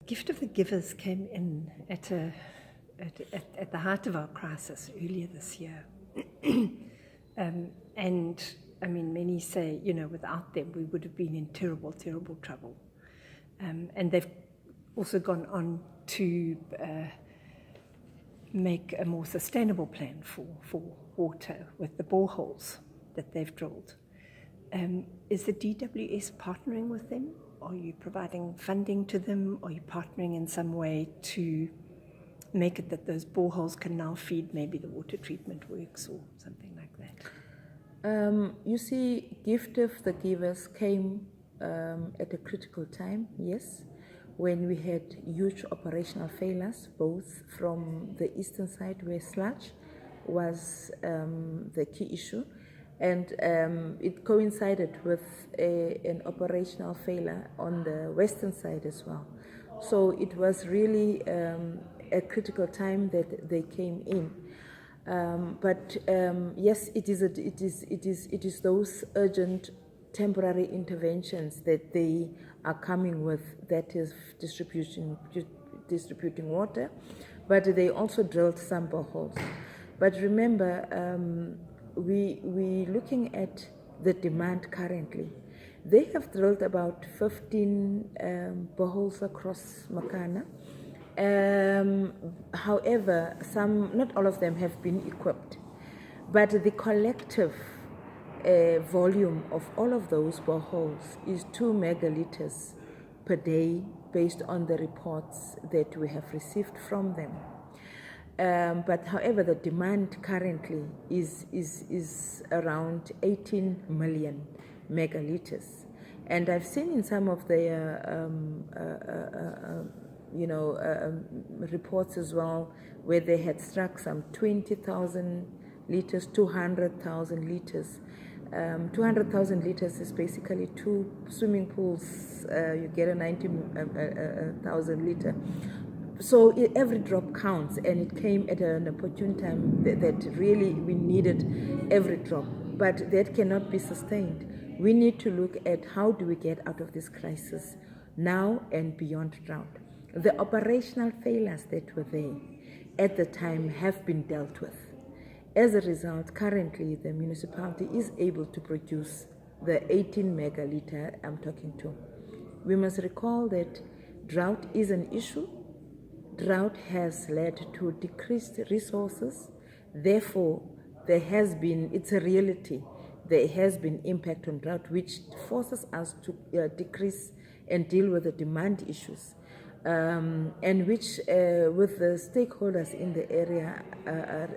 gift of the givers came in at the height of our crisis earlier this year. And I mean, many say, without them, we would have been in terrible, terrible trouble. And they've also gone on to make a more sustainable plan for water with the boreholes that they've drilled. Is the DWS partnering with them? Are you providing funding to them? Are you partnering in some way to make it that those boreholes can now feed maybe the water treatment works or something like that? You see, gift of the givers came at a critical time, yes, when we had huge operational failures, both from the eastern side where sludge was the key issue, and it coincided with an operational failure on the western side as well. So it was really a critical time that they came in. But yes, it is those urgent temporary interventions that they are coming with, that is distributing water, but they also drilled some boreholes. But remember, we looking at the demand currently. They have drilled about 15 boreholes across Makana. However, not all of them have been equipped, but the collective volume of all of those boreholes is 2 megalitres per day based on the reports that we have received from them. But however, the demand currently is around 18 million megalitres. And I've seen in some of their reports as well, where they had struck some 20,000 litres, 200,000 litres. 200,000 litres is basically 2 swimming pools. You get a 90,000 litre. So every drop counts, and it came at an opportune time that really we needed every drop. But that cannot be sustained. We need to look at how do we get out of this crisis now and beyond drought. The operational failures that were there at the time have been dealt with. As a result, currently the municipality is able to produce the 18 megalitre I'm talking to. We must recall that drought is an issue. Drought has led to decreased resources. Therefore, it's a reality. There has been impact on drought, which forces us to decrease and deal with the demand issues. And which with the stakeholders in the area,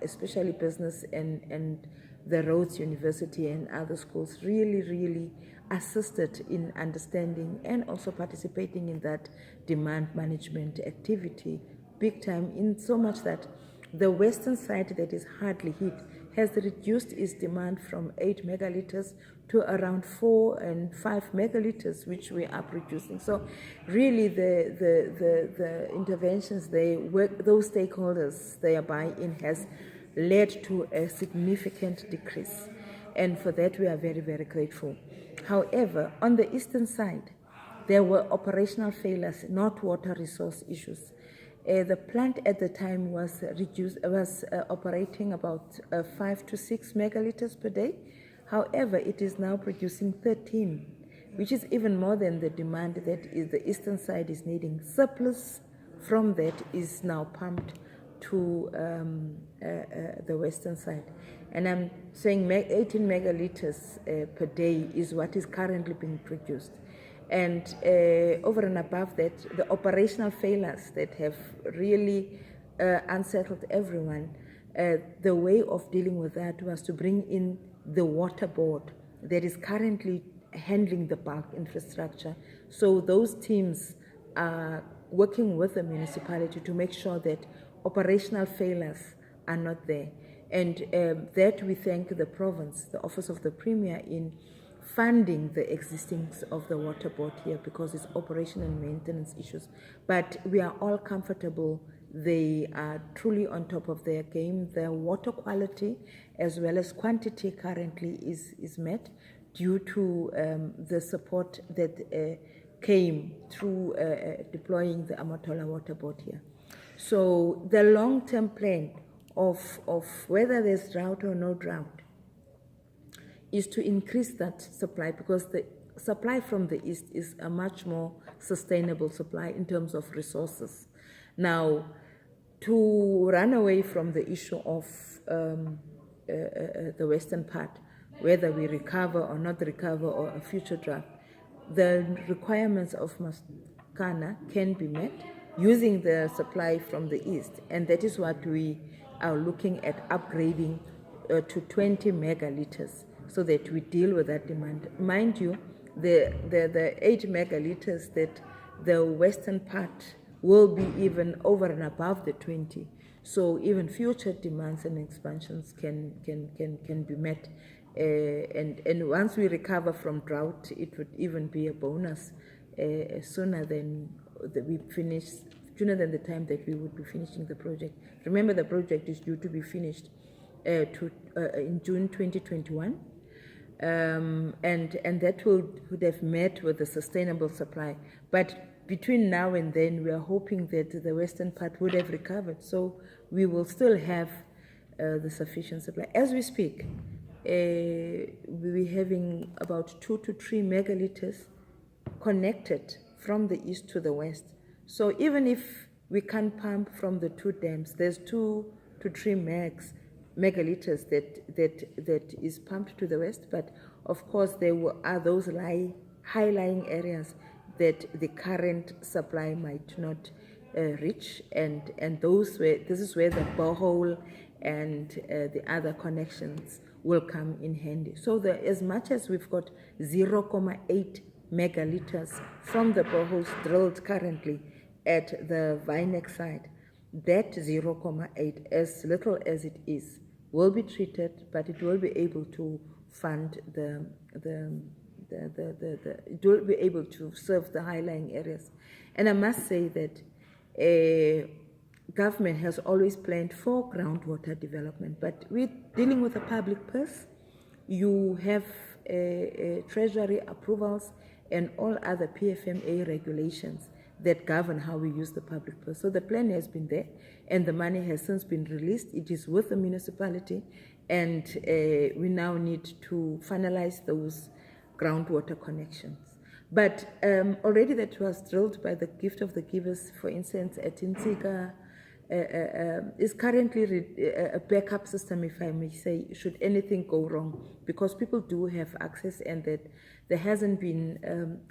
especially business and the roads, university and other schools, really assisted in understanding and also participating in that demand management activity big time, in so much that the western side that is hardly hit has reduced its demand from 8 megalitres to around 4 and 5 megalitres, which we are producing. So really the interventions those stakeholders, their buy-in has led to a significant decrease. And for that we are very, very grateful. However, on the eastern side, there were operational failures, not water resource issues. The plant at the time was operating about 5 to 6 megalitres per day. However, it is now producing 13, which is even more than the demand that is the eastern side is needing. Surplus from that is now pumped to the western side. And I'm saying 18 megalitres per day is what is currently being produced. And over and above that, the operational failures that have really unsettled everyone, the way of dealing with that was to bring in the water board that is currently handling the bulk infrastructure. So those teams are working with the municipality to make sure that operational failures are not there. And that we thank the province, the Office of the Premier, in funding the existence of the water board here, because it's operation and maintenance issues. But we are all comfortable. They are truly on top of their game. Their water quality as well as quantity currently is met due to the support that came through deploying the Amatola water board here. So the long-term plan of whether there's drought or no drought is to increase that supply, because the supply from the east is a much more sustainable supply in terms of resources. Now, to run away from the issue of the western part, whether we recover or not recover or a future drought, the requirements of Makana can be met using the supply from the east, and that is what we are looking at upgrading to 20 megalitres so that we deal with that demand. Mind you, the 8 megalitres that the western part will be even over and above the 20. So even future demands and expansions can be met. And once we recover from drought, it would even be a bonus sooner than the time that we would be finishing the project. Remember, the project is due to be finished in June 2021. And that would have met with the sustainable supply. But between now and then, we are hoping that the western part would have recovered. So we will still have the sufficient supply. As we speak, we're having about 2 to 3 megalitres connected from the east to the west. So even if we can't pump from the 2 dams, there's 2 to 3 megalitres that is pumped to the west. But of course, there are those high-lying areas that the current supply might not reach, and this is where the borehole and the other connections will come in handy. So as much as we've got 0.8 megalitres from the boreholes drilled currently at the Vinex side, that 0.8, as little as it is, will be treated, but it will be able to fund it will be able to serve the high-lying areas. And I must say that government has always planned for groundwater development, but we're dealing with a public purse. You have treasury approvals and all other PFMA regulations that govern how we use the public purse. So the plan has been there, and the money has since been released. It is with the municipality, and we now need to finalize those groundwater connections. But already that was drilled by the gift of the givers, for instance, at Insika, is currently a backup system, if I may say, should anything go wrong, because people do have access, and that there hasn't been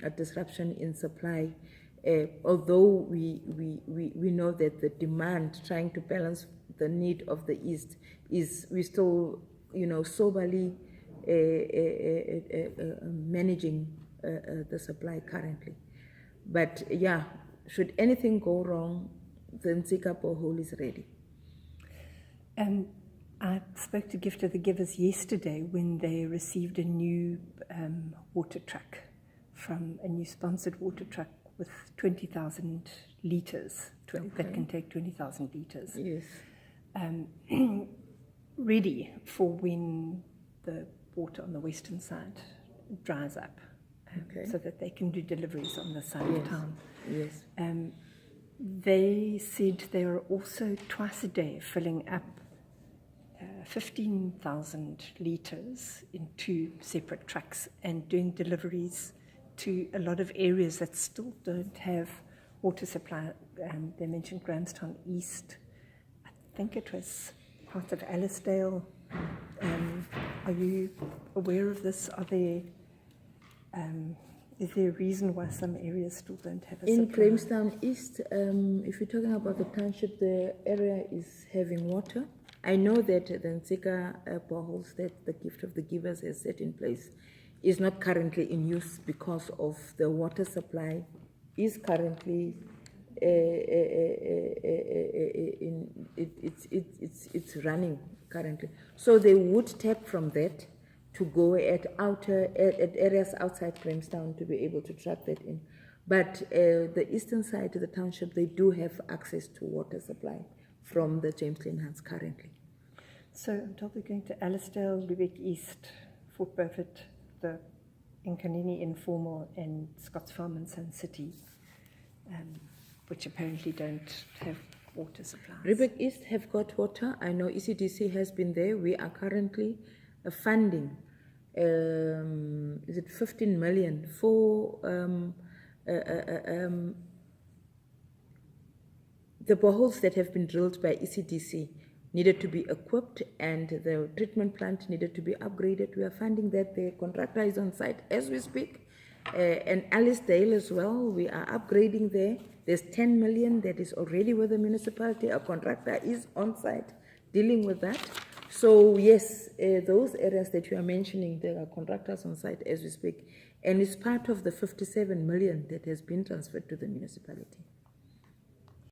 a disruption in supply, although we know that the demand, trying to balance the need of the East, we still, soberly managing the supply currently. But yeah, should anything go wrong, the Nzika borehole is ready. I spoke to Gift of the Givers yesterday when they received a new water truck, from a new sponsored water truck with 20,000 litres, that can take 20,000 litres. Yes. Ready for when the water on the western side dries up, so that they can do deliveries on the side of town. Yes. They said they were also twice a day filling up 15,000 litres in 2 separate trucks and doing deliveries to a lot of areas that still don't have water supply. They mentioned Grahamstown East. I think it was part of Alisdale. Are you aware of this? Is there a reason why some areas still don't have a supply? In Grahamstown East, if you're talking about the township, the area is having water. I know that the Nzika boreholes that the Gift of the Givers has set in place is not currently in use because of the water supply is currently it's running currently. So they would tap from that to go at areas outside Grahamstown to be able to trap that in. But the eastern side of the township, they do have access to water supply from the James Kleinhans currently. So I'm told we're going to Alisdale, Lubeck East, Fort Beaufort, the Nkanini Informal and Scots Farm and Sun City, which apparently don't have water supplies. Riebeek East have got water. I know ECDC has been there. We are currently funding, is it 15 million for the boreholes that have been drilled by ECDC needed to be equipped, and the treatment plant needed to be upgraded. We are funding that. The contractor is on site as we speak. And Alice-Dale as well, we are upgrading there. There's 10 million that is already with the municipality. A contractor is on site dealing with that. So yes, those areas that you are mentioning, there are contractors on site as we speak. And it's part of the 57 million that has been transferred to the municipality.